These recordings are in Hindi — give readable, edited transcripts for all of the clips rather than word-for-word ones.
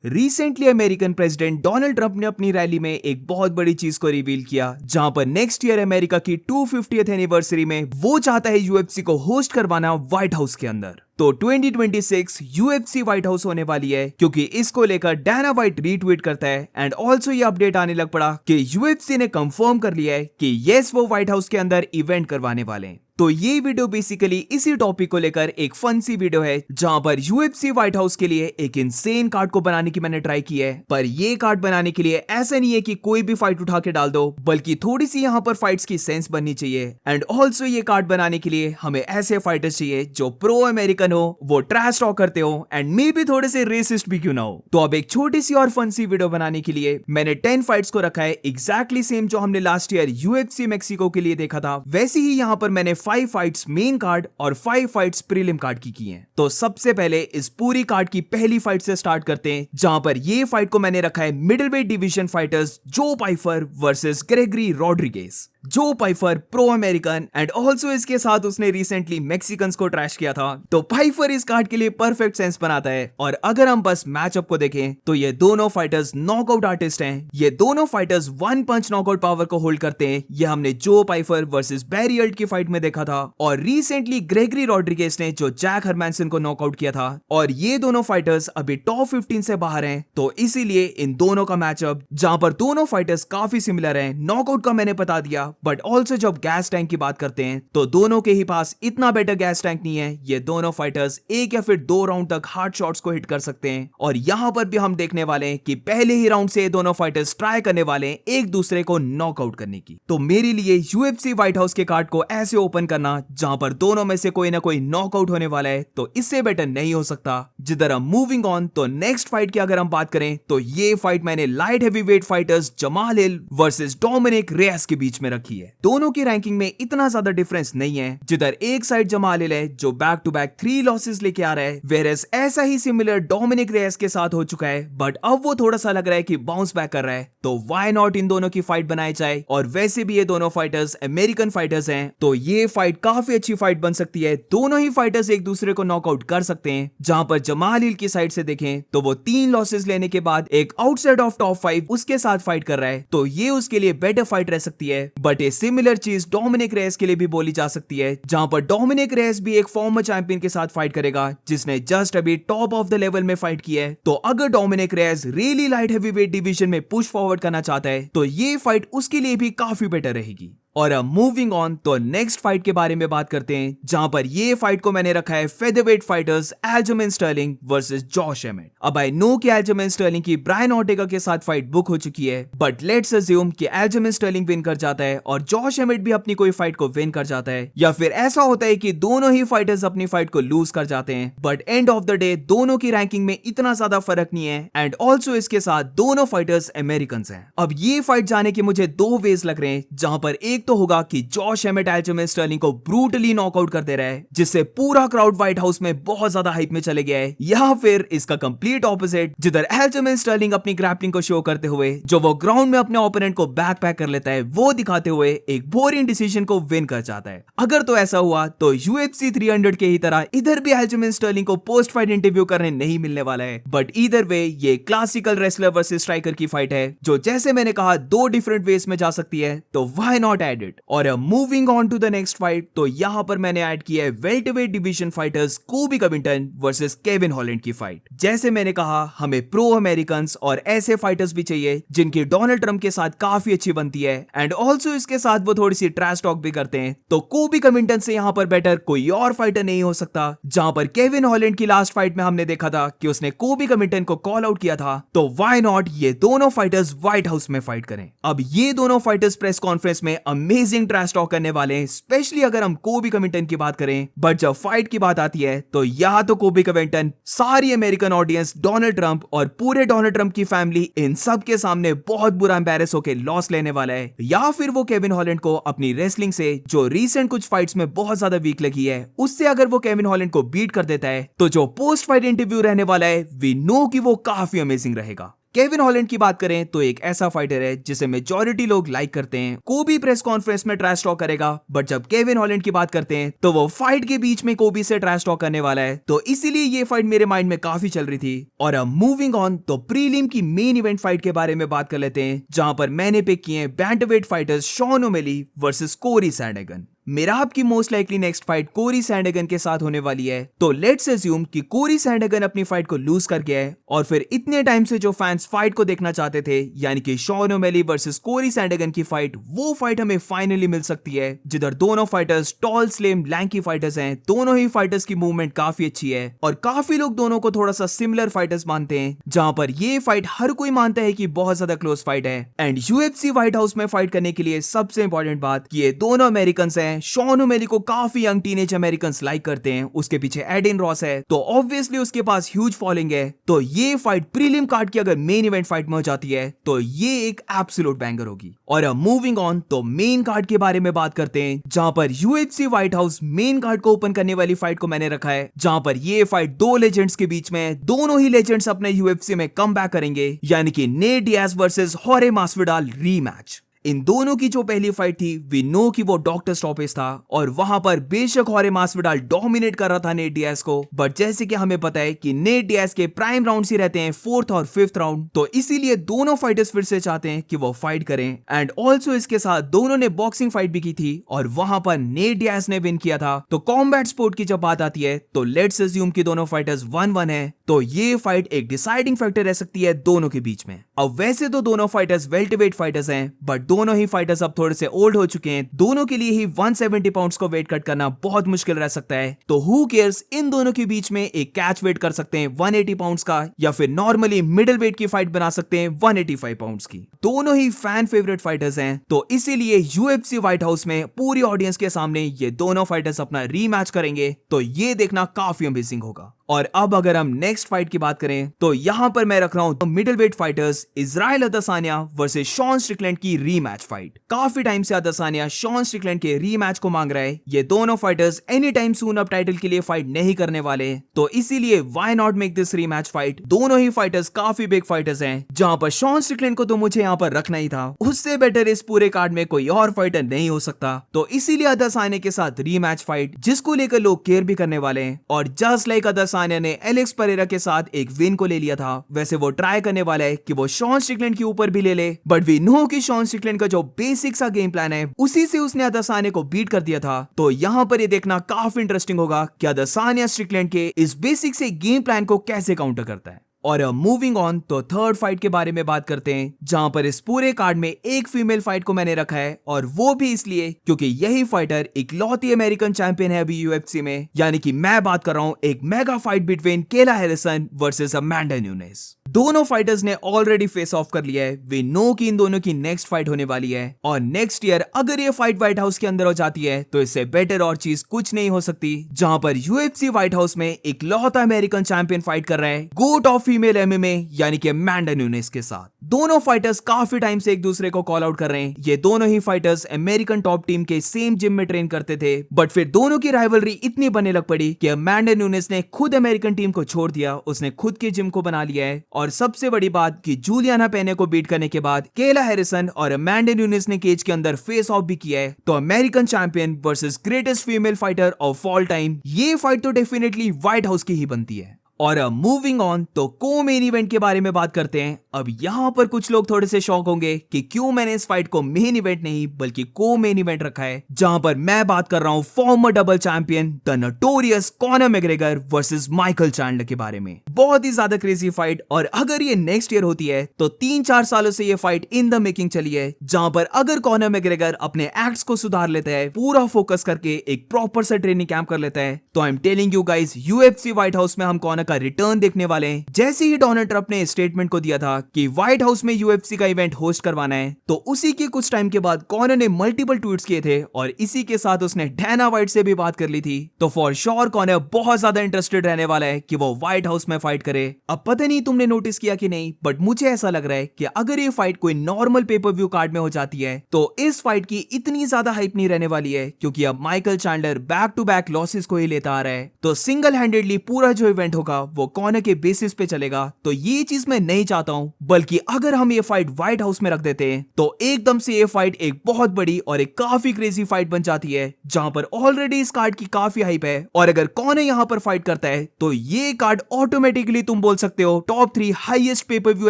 Recently American president Donald Trump ने अपनी रैली में एक बहुत बड़ी चीज को रिवील किया, जहां पर नेक्स्ट ईयर अमेरिका की 250th एनिवर्सरी में वो चाहता है यूएफसी को होस्ट करवाना व्हाइट हाउस के अंदर। तो 2026 यूएफसी व्हाइट हाउस होने वाली है, क्योंकि इसको लेकर डायना व्हाइट रीट्वीट करता है एंड ऑल्सो ये अपडेट आने लग पड़ा कि यूएफसी ने कंफर्म कर लिया है कि यस वो व्हाइट हाउस के अंदर इवेंट करवाने वाले हैं। तो ये वीडियो बेसिकली इसी टॉपिक को लेकर एक फन सी वीडियो है, जहां पर यूएफसी व्हाइट हाउस के लिए एक इंसेन कार्ड को बनाने की मैंने ट्राई की है। पर ये कार्ड बनाने के लिए ऐसा नहीं है कि कोई भी फाइट उठा के डाल दो, बल्कि थोड़ी सी यहाँ पर फाइट्स की सेंस बननी चाहिए। एंड ऑल्सो ये कार्ड बनाने के लिए हमें ऐसे फाइटर्स चाहिए जो प्रो अमेरिकन हो, वो ट्रैश टॉक करते हो एंड मे भी थोड़े से रेसिस्ट भी क्यों ना हो। तो अब एक छोटी सी और फन सी वीडियो बनाने के लिए मैंने 10 फाइट्स को रखा है, एग्जैक्टली सेम जो हमने लास्ट ईयर यूएफसी मैक्सिको के लिए देखा था। वैसे ही यहाँ पर मैंने 5 फाइट्स मेन कार्ड और 5 फाइट्स प्रीलिम कार्ड की हैं। तो सबसे पहले इस पूरी कार्ड की पहली फाइट से स्टार्ट करते हैं, जहां पर ये फाइट को मैंने रखा है मिडिल वेट डिवीजन फाइटर्स जो पाइफर वर्सेस ग्रेगरी रॉड्रिगेज। जो पाइफर प्रो अमेरिकन एंड ऑल्सो इसके साथ उसने रिसेंटली मैक्सिकन्स को ट्रैश किया था। तो पाइफर इस कार्ड के लिए परफेक्ट सेंस बनाता है। और अगर हम बस मैचअप को देखें तो ये दोनों फाइटर्स नॉकआउट आर्टिस्ट हैं। ये दोनों फाइटर्स 1 पंच नॉकआउट पावर को होल्ड करते हैं। ये हमने जो पाइफर वर्सेस बैरी अल्ट की फाइट में देखा था, और रिसेंटली ग्रेगरी रॉड्रिगेज ने जो जैक हरमैनसन को नॉकआउट किया था। और ये दोनों फाइटर्स अभी टॉप 15 से बाहर हैं। तो इसीलिए इन दोनों का मैचअप, जहां पर दोनों फाइटर्स काफी सिमिलर हैं। नॉकआउट का मैंने बता दिया, बट ऑल्सो जब गैस टैंक की बात करते हैं तो दोनों के ही पास इतना बेटर गैस टैंक नहीं है। ये दोनों फाइटर्स एक या फिर 2 राउंड तक हार्ड शॉट्स को हिट कर सकते हैं। और यहां पर भी हम देखने वाले हैं कि पहले ही राउंड से ये दोनों फाइटर्स ट्राई करने वाले हैं एक दूसरे को नॉकआउट करने की। तो मेरे लिए यूएफसी व्हाइट हाउस के कार्ड को ऐसे ओपन करना जहां पर दोनों में से कोई ना कोई नॉकआउट होने वाला है, तो इससे बेटर नहीं हो सकता। जिधर हम मूविंग ऑन, तो नेक्स्ट फाइट की अगर हम बात करें तो ये फाइट मैंने लाइट हेवीवेट फाइटर्स जमाल हिल वर्सेस डोमिनिक रेस के बीच में रखी है। दोनों की रैंकिंग में इतना ज्यादा डिफरेंस नहीं है। जिधर एक साइड जमाल हिल है जो बैक टू बैक 3 लॉसेस लेके आ रहा है, वेरेस ऐसा ही सिमिलर डोमिनिक रेस के साथ हो चुका है, बट अब वो थोड़ा सा लग रहा है कि बाउंस बैक कर रहा है। तो व्हाई नॉट इन दोनों की फाइट बनाई जाए। और वैसे भी ये दोनों फाइटर्स अमेरिकन फाइटर्स हैं, तो ये फाइट काफी अच्छी फाइट बन सकती है। दोनों ही फाइटर्स एक दूसरे को नॉकआउट कर सकते हैं। जहां पर जमाल हिल की साइड से देखें तो वो 3 लॉसेस लेने के बाद एक आउटसाइड ऑफ टॉप 5 उसके साथ फाइट कर रहा है, तो ये उसके लिए बेटर फाइट रह सकती है। बट ये सिमिलर चीज डोमिनिक रेस के लिए भी बोली जा सकती है, जहां पर डोमिनिक रेस भी एक फॉर्मर चैंपियन के साथ फाइट करेगा जिसने जस्ट अभी टॉप ऑफ द लेवल में फाइट की है। तो अगर Dominick Reyes really light heavyweight division में पुश फॉरवर्ड करना चाहता है, तो ये फाइट उसके लिए भी काफी बेटर रहेगी। और अब मूविंग ऑन, तो नेक्स्ट फाइट के बारे में बात करते हैं, जहां पर ये फाइट को मैंने रखा है featherweight fighters Aljamain Sterling versus Josh Emmett. अब आई नो कि एल्जमेन स्टर्लिंग की ब्रायन ऑर्टेगा के साथ फाइट बुक हो चुकी है, बट लेट्स अज्यूम कि एल्जमेन स्टर्लिंग विन कर जाता है और जॉश एमेट भी अपनी कोई फाइट को विन कर जाता है, या फिर ऐसा होता है कि दोनों ही फाइटर्स अपनी फाइट को लूज कर जाते हैं। But end of the day दोनों की रैंकिंग में इतना ज्यादा फर्क नहीं है, एंड ऑल्सो इसके साथ दोनों फाइटर्स अमेरिकन हैं। अब ये फाइट जाने के मुझे 2 वेज लग रहे हैं, जहां पर एक तो होगा कि जॉश एमेट एल्जमेन स्टर्लिंग को ब्रूटली नॉकआउट कर दे रहा है, जिससे पूरा क्राउड व्हाइट हाउस में बहुत ज्यादा हाइप में चले गया है। या फिर इसका कंप्लीट ऑपोजिट, जिधर एल्जमेन स्टर्लिंग अपनी ग्रैपलिंग को शो करते हुए जो वो ग्राउंड में अपने ओपोनेंट को बैकपैक कर लेता है, वो दिखाते हुए एक बोरिंग डिसीजन को विन कर जाता है। अगर तो ऐसा हुआ तो यूएफसी 300 के ही तरह इधर भी एल्जमेन स्टर्लिंग को पोस्ट फाइट इंटरव्यू करने नहीं मिलने वाला है। बट इधर वे ये क्लासिकल रेसलर वर्सेस स्ट्राइकर की फाइट है, जो जैसे मैंने कहा 2 डिफरेंट वेज में जा सकती है, तो व्हाई नॉट ऐड इट। और moving on to the next fight, तो यहां पर मैंने ऐड किया है welterweight division fighters Colby Covington versus Kevin Holland की फाइट। जैसे मैंने कहा हमें प्रो अमेरिकन्स और ऐसे फाइटर्स भी चाहिए जिनकी डोनाल्ड ट्रंप के साथ काफी अच्छी बनती है, एंड ऑल्सो इसके साथ वो थोड़ी सी ट्रैश टॉक भी करते हैं। तो कोबी कविंगटन से यहां पर बेटर कोई और फाइटर नहीं हो सकता। जहां पर केविन हॉलैंड की लास्ट फाइट में हमने देखा था कि उसने कोबी कविंगटन को कॉल आउट किया था, तो व्हाई नॉट ये दोनों फाइटर्स व्हाइट हाउस में फाइट करें। अब ये दोनों फाइटर्स प्रेस कॉन्फ्रेंस में अमेजिंग ट्रैश टॉक करने वाले हैं, स्पेशली अगर हम कोबी कविंगटन की बात करें। बट जब फाइट की बात आती है तो यहाँ तो कोबी कविंगटन सारी अमेरिकन ऑडियंस, डोनाल्ड ट्रंप और पूरे डोनाल्ड ट्रंप की फैमिली, इन सब के सामने बहुत बुरा एम्बैरेस होकर लॉस लेने वाला है। या फिर वो केविन हॉलैंड को अपनी रेसलिंग से, जो रिसेंट कुछ फाइट्स में बहुत ज्यादा वीक लगी है, उससे अगर वो केविन हॉलैंड को बीट कर देता है, तो जो पोस्ट फाइट इंटरव्यू रहने वाला है, वी नो कि वो काफी अमेजिंग रहेगा। केविन हॉलैंड की बात करें तो एक ऐसा फाइटर है जिसे मेजॉरिटी लोग लाइक करते हैं। कोबी प्रेस कॉन्फ्रेंस में ट्रैश टॉक करेगा, बट जब केविन हॉलैंड की बात करते हैं तो वो फाइट के बीच में कोबी से ट्रैश टॉक करने वाला है, तो इसीलिए ये फाइट मेरे माइंड में काफी चल रही थी। और अब मूविंग ऑन तो प्रीलिम की मेन इवेंट फाइट के बारे में बात कर लेते हैं, जहां पर मैंने पिक किए हैं बैंटरवेट फाइटर्स शॉन ओमेली वर्सेस कोरी सैंडहैगन। मेरा आपकी मोस्ट लाइकली नेक्स्ट फाइट कोरी सैंडहैगन के साथ होने वाली है, तो लेट्स अज्यूम कि कोरी सैंडहैगन अपनी फाइट को लूज कर गया है और फिर इतने टाइम से जो फैंस फाइट को देखना चाहते थे, यानी कि शॉन ओमेली वर्सेस कोरी सैंडहैगन की फाइट, वो फाइट हमें फाइनली मिल सकती है, जिधर दोनों fighters tall slim lanky fighters हैं। दोनों ही फाइटर्स की मूवमेंट काफी अच्छी है और काफी लोग दोनों को थोड़ा सा सिमिलर फाइटर्स मानते हैं, जहां पर ये फाइट हर कोई मानता है कि बहुत ज्यादा क्लोज फाइट है। एंड यूएफसी व्हाइट हाउस में फाइट करने के लिए सबसे इंपॉर्टेंट बात कि ये दोनों अमेरिकन हैं। शॉन ओमेली को काफी यंग टीनेज अमेरिकन लाइक करते हैं, उसके पीछे एडिन रॉस है, तो ऑब्वियसली उसके पास ह्यूज फॉलोइंग है। तो ये फाइट प्रीलिम कार्ड की अगर मेन इवेंट फाइट में हो जाती है तो ये एक एब्सोल्यूट बैंगर होगी। और अब मूविंग ऑन तो मेन कार्ड के बारे में बात करते हैं, जहां पर UFC white house main card को ओपन करने वाली फाइट को मैंने रखा है, जहां पर ये फाइट दो लेजेंड्स के बीच में है। दोनों ही लेजेंड्स अपने यूएफसी में कम बैक करेंगे, यानी कि नेट डियाज वर्सेस हॉरे मास्विडाल रीमैच। इन दोनों की जो पहली फाइट थी, वी नो कि वो डॉक्टर स्टॉपेज था और वहां पर बेशक हॉरे मास्विडाल डोमिनेट कर रहा था नेट डियाज को, बट जैसे कि हमें पता है कि नेट डियाज के प्राइम राउंड्स ही रहते हैं 4th और 5th राउंड, तो इसीलिए दोनों फाइटर्स फिर से चाहते हैं कि वो फाइट करें। एंड ऑल्सो इसके साथ दोनों ने बॉक्सिंग फाइट भी की थी और वहां पर नेट डियाज ने विन किया था। तो कॉम्बैट स्पोर्ट की जब बात आती है तो लेट्स अज्यूम कि दोनों फाइटर्स 1-1 है, तो ये फाइट एक डिसाइडिंग फैक्टर रह सकती है दोनों के बीच में। अब वैसे तो दोनों फाइटर्स वेल्टरवेट फाइटर्स हैं, बट दोनों ही फाइटर्स अब थोड़े से ओल्ड हो चुके हैं। दोनों के लिए ही 170 पाउंड्स को वेट कट करना बहुत मुश्किल रह सकता है, तो हु केयर्स, इन दोनों के बीच में एक कैच वेट कर सकते हैं 180 पाउंड्स का, या फिर नॉर्मली मिडिल वेट की फाइट बना सकते हैं 185 पाउंड्स की। दोनों ही फैन फेवरेट फाइटर्स हैं, तो इसीलिए यूएफसी व्हाइट हाउस में पूरी ऑडियंस के सामने ये दोनों फाइटर्स अपना रीमैच करेंगे, तो ये देखना काफी अमेजिंग होगा। और अब अगर हम नेक्स्ट फाइट की बात करें तो यहां पर मैं रख रहा हूं middle weight fighters Israel Adesanya versus Sean Strickland की रीमैच फाइट। काफी टाइम से अदासानिया शॉन स्ट्रिकलैंड के रीमैच को मांग रहा है। ये दोनों फाइटर्स एनी टाइम सून अब टाइटल के लिए फाइट नहीं करने वाले, तो इसीलिए why not make this rematch fight. दोनों ही फाइटर्स काफी बिग फाइटर्स हैं, जहां पर शॉन स्ट्रिकलैंड को तो मुझे यहां पर रखना ही था, उससे बेटर इस पूरे कार्ड में कोई और फाइटर नहीं हो सकता, तो इसीलिए अदासानिया के साथ रीमैच फाइट, जिसको लेकर लोग केयर भी करने वाले हैं। और जस्ट लाइक अदासानिया ने एलेक्स परेरा के साथ एक विन को ले लिया था, वैसे वो ट्राई करने वाला है कि वो शॉन स्ट्रिकलैंड के ऊपर भी ले ले, बट वी नो कि शॉन स्ट्रिकलैंड का जो बेसिक सा गेम प्लान है उसी से उसने अदासानिया को बीट कर दिया था। तो यहां पर ये देखना काफी इंटरेस्टिंग होगा कि अदासानिया स्ट्रिकलैंड के इस बेसिक से गेम प्लान को कैसे काउंटर करता है। और मूविंग ऑन तो थर्ड फाइट के बारे में बात करते हैं, जहां पर इस पूरे कार्ड में एक फीमेल फाइट को मैंने रखा है, और वो भी इसलिए क्योंकि यही फाइटर इकलौती अमेरिकन चैंपियन है अभी यूएफसी में, यानी कि मैं बात कर रहा हूं एक मेगा फाइट बिटवीन केला हैरिसन वर्सेस अमांडा न्यूनेस। दोनों फाइटर्स ने ऑलरेडी फेस ऑफ कर लिया है। वी नो कि इन दोनों की नेक्स्ट फाइट होने वाली है, और नेक्स्ट ईयर अगर ये फाइट व्हाइट हाउस के अंदर हो जाती है तो इससे बेटर और चीज कुछ नहीं हो सकती, जहां पर यूएफसी व्हाइट हाउस में इकलौता अमेरिकन चैंपियन फाइट कर रहा है गोट ऑफ फीमेल एमएमए, यानी कि अमांडा न्यूनेस के साथ। दोनों फाइटर्स काफी टाइम से एक दूसरे को कॉल आउट कर रहे हैं। ये दोनों ही फाइटर्स अमेरिकन टॉप टीम के सेम जिम में ट्रेन करते थे, बट फिर दोनों की राइवलरी इतनी बनने लग पड़ी कि अमांडा न्यूनेस ने खुद अमेरिकन टीम को छोड़ दिया, उसने खुद के जिम को बना लिया है। और सबसे बड़ी बात कि जूलियाना पेने को बीट करने के बाद केला हैरिसन और अमांडा न्यूनेस ने केज के अंदर फेस ऑफ भी किया है, तो American champion versus greatest female fighter of all time, ये फाइट तो डेफिनेटली व्हाइट हाउस की ही बनती है। और मूविंग ऑन तो को मेन इवेंट के बारे में बात करते हैं। अब यहां पर कुछ लोग थोड़े से शॉक होंगे कि क्यों मैंने इस फाइट को मेन इवेंट नहीं बल्कि को मेन इवेंट रखा है, जहां पर मैं बात कर रहा हूं farmer double champion the notorious Conor McGregor versus Michael Chandler के बारे में। बहुत ही ज्यादा क्रेजी फाइट, और अगर ये नेक्स्ट ईयर होती है तो 3-4 सालों से ये फाइट इन द मेकिंग चली है, जहां पर अगर कॉनर मैग्रेगर अपने एक्ट्स को सुधार लेता है, पूरा फोकस करके एक प्रॉपर सा ट्रेनिंग कैंप कर लेता है, तो I am telling you guys UFC white house में हम कॉनर का रिटर्न देखने वाले हैं। जैसे ही डोनाल्ड ट्रंप ने स्टेटमेंट को दिया था कि व्हाइट हाउस में यूएफसी का इवेंट होस्ट करवाना है, तो उसी के कुछ टाइम के बाद कॉनर ने मल्टीपल ट्वीट्स किए थे, और इसी के साथ उसने डैना व्हाइट से भी बात कर ली थी। तो फॉर श्योर कॉनर बहुत ज्यादा इंटरेस्टेड रहने वाला है कि वो व्हाइट हाउस में फाइट करे। अब पता नहीं तुमने नोटिस किया कि नहीं, बट मुझे ऐसा लग रहा है कि अगर ये फाइट कोई नॉर्मल पेपर व्यू कार्ड में हो जाती है तो इस फाइट की इतनी ज्यादा हाइप नहीं रहने वाली है, क्योंकि अब Michael Chandler back to back losses को ही लेता आ रहा है। तो सिंगल हैंडेडली पूरा जो इवेंट होगा चलेगा वो कॉनर के बेसिस पे चलेगा, तो ये चीज मैं नहीं चाहता हूं। बल्कि अगर हम ये फाइट व्हाइट हाउस में रख देते हैं तो एकदम से ये फाइट एक बहुत बड़ी और एक काफी क्रेजी फाइट बन जाती है, जहां पर ऑलरेडी इस कार्ड की काफी हाइप है। और अगर कॉनर यहां पर फाइट करता है तो ये कार्ड ऑटोमेटिकली तुम बोल सकते हो top 3 highest pay per view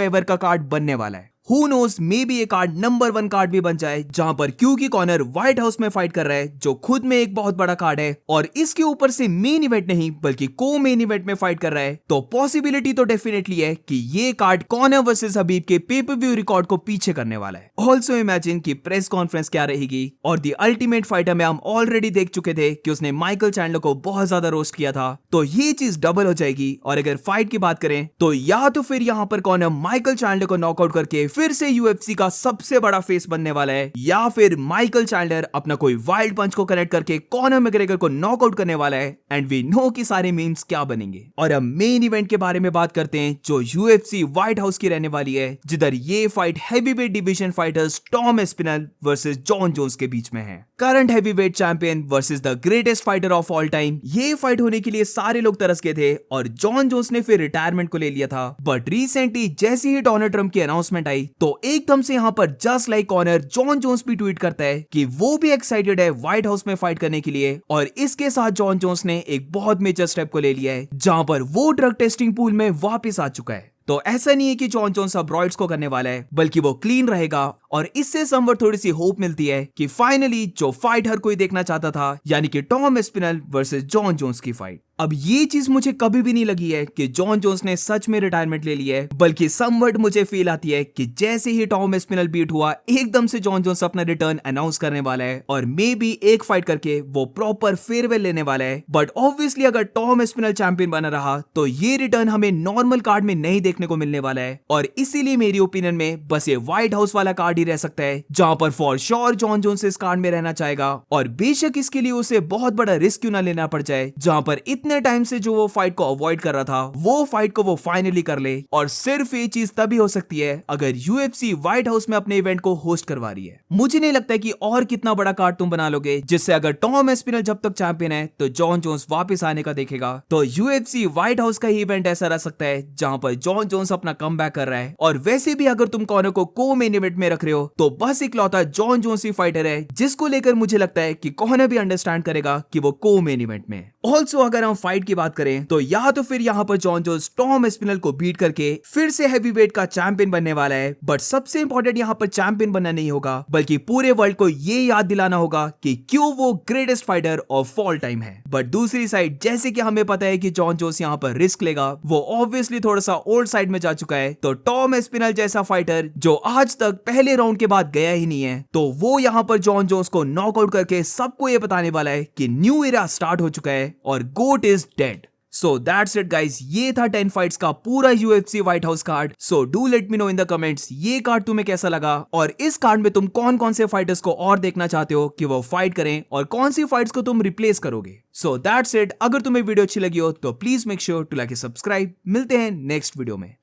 ever का कार्ड बनने वाला है। Who knows, मे बी ये कार्ड नंबर 1 कार्ड भी बन जाए, जहां पर क्योंकि कॉनर व्हाइट हाउस में फाइट कर रहा है, जो खुद में एक बहुत बड़ा कार्ड है, और इसके ऊपर से मेन इवेंट नहीं बल्कि को मेन इवेंट में फाइट कर रहा है, तो पॉसिबिलिटी तो डेफिनेटली है कि ये कार्ड कॉनर वर्सेस हबीब के पेपर व्यू रिकॉर्ड को पीछे करने वाला है। ऑल्सो इमेजिन कि प्रेस कॉन्फ्रेंस क्या रहेगी, और द अल्टीमेट फाइटर में हम ऑलरेडी देख चुके थे कि उसने माइकल चैंडलर को बहुत ज्यादा रोस्ट किया था, तो ये चीज डबल हो जाएगी। और अगर फाइट की बात करें तो या तो फिर यहां पर कॉनर माइकल चैंडलर को नॉकआउट करके फिर से यूएफसी का सबसे बड़ा फेस बनने वाला है, या फिर माइकल चैंडलर अपना कोई वाइल्ड पंच को कनेक्ट करके कॉनर मैकग्रेगर को नॉकआउट करने वाला है। एंड वी नो कि सारे मीम्स क्या बनेंगे। और अब मेन इवेंट के बारे में बात करते हैं, जो यूएफसी व्हाइट हाउस की रहने वाली है, जिधर ये fight heavyweight division fighters Tom Aspinall versus Jon Jones के बीच में है। Current heavyweight champion versus the greatest fighter of all time. ये फाइट होने के लिए सारे लोग तरस गए थे और जॉन जोन्स ने फिर रिटायरमेंट को ले लिया था। बट रिसेंटली जैसे ही डोनाल्ड ट्रंप की अनाउंसमेंट आई तो एकदम से यहाँ पर just like Conor Jon Jones भी ट्वीट करता है कि वो भी एक्साइटेड है व्हाइट हाउस में फाइट करने के लिए। और इसके साथ जॉन जोन्स ने एक बहुत मेजर स्टेप को ले लिया है, जहां पर वो ड्रग टेस्टिंग पूल में वापस आ चुका है। तो ऐसा नहीं है कि जॉन जोन्स अब रॉयड्स को करने वाला है, बल्कि वो क्लीन रहेगा। और इससे समवट थोड़ी सी होप मिलती है कि फाइनली जो फाइट हर कोई देखना चाहता था, यानी कि Tom Aspinall versus Jon Jones की फाइट। अब ये चीज मुझे कभी भी नहीं लगी है कि जॉन जोन्स ने सच में रिटायरमेंट ले ली है, बल्कि समवट मुझे फील आती है कि जैसे ही टॉम एस्पिनल बीट हुआ, एकदम से जॉन जोन्स अपना रिटर्न अनाउंस करने वाला है और मे बी एक फाइट करके वो प्रॉपर फेयरवेल लेने वाला है। बट ऑब्वियसली अगर टॉम एस्पिनल चैंपियन बना रहा तो ये रिटर्न हमें नॉर्मल कार्ड में नहीं देखने को मिलने वाला है। और इसीलिए मेरी ओपिनियन में बस ये व्हाइट हाउस वाला कार्ड ही रह सकता है, जहां पर फॉर श्योर जॉन जोन्स इस कार्ड में रहना चाहेगा। और बेशक इसके लिए उसे बहुत बड़ा रिस्क क्यों ना लेना पड़ जाए, जहां पर इतने टाइम से जो वो फाइट को अवॉइड कर रहा था, वो फाइट को वो फाइनली कर ले। और सिर्फ ये चीज तभी हो सकती है अगर यूएफसी व्हाइट हाउस में अपने इवेंट को होस्ट करवा रही है। मुझे नहीं लगता कि और कितना बड़ा कार्ड तुम बना लोगे जिससे अगर टॉम एस्पिनल जब तक चैंपियन है तो जॉन जोन्स वापस आने का देखेगा। तो यूएफसी व्हाइट हाउस का ही इवेंट ऐसा रह सकता है जहां पर जॉन जोन्स अपना कमबैक कर रहा है। और वैसे भी अगर तुम कॉनर को मेन इवेंट में रख रहे हो तो बस इकलौता जॉन जोन्स ही फाइटर है, जिसको लेकर मुझे लगता है कि कॉनर भी अंडरस्टैंड करेगा कि वो मेन इवेंट में। ऑल्सो अगर हम फाइट की बात करें तो या तो फिर यहाँ पर जॉन जोन्स टॉम एस्पिनल को बीट करके फिर से हैवीवेट का चैंपियन बनने वाला है। बट सबसे इंपॉर्टेंट यहाँ पर चैंपियन बनना नहीं होगा, बल्कि पूरे वर्ल्ड को ये याद दिलाना होगा कि क्यों वो greatest fighter of all time है। बट दूसरी साइड जैसे कि हमें पता है कि जॉन जोन्स यहाँ पर रिस्क लेगा, वो ऑब्वियसली थोड़ा सा ओल्ड साइड में जा चुका है। तो टॉम एस्पिनल जैसा फाइटर जो आज तक पहले राउंड के बाद गया ही नहीं है, तो वो यहाँ पर जॉन जोन्स को नॉकआउट करके सबको ये बताने वाला है कि न्यू एरा स्टार्ट हो चुका है और GOAT is dead. So that's it guys, ये था 10 फाइट्स का पूरा UFC white house card. So do let me know in the comments ये कार्ड तुम्हें कैसा लगा, और इस कार्ड में तुम कौन कौन से फाइटर्स को और देखना चाहते हो कि वो फाइट करें, और कौन सी फाइट्स को तुम रिप्लेस करोगे। So that's it, अगर तुम्हें वीडियो अच्छी लगी हो तो please make sure to like and subscribe. मिलते हैं नेक्स्ट वीडियो में।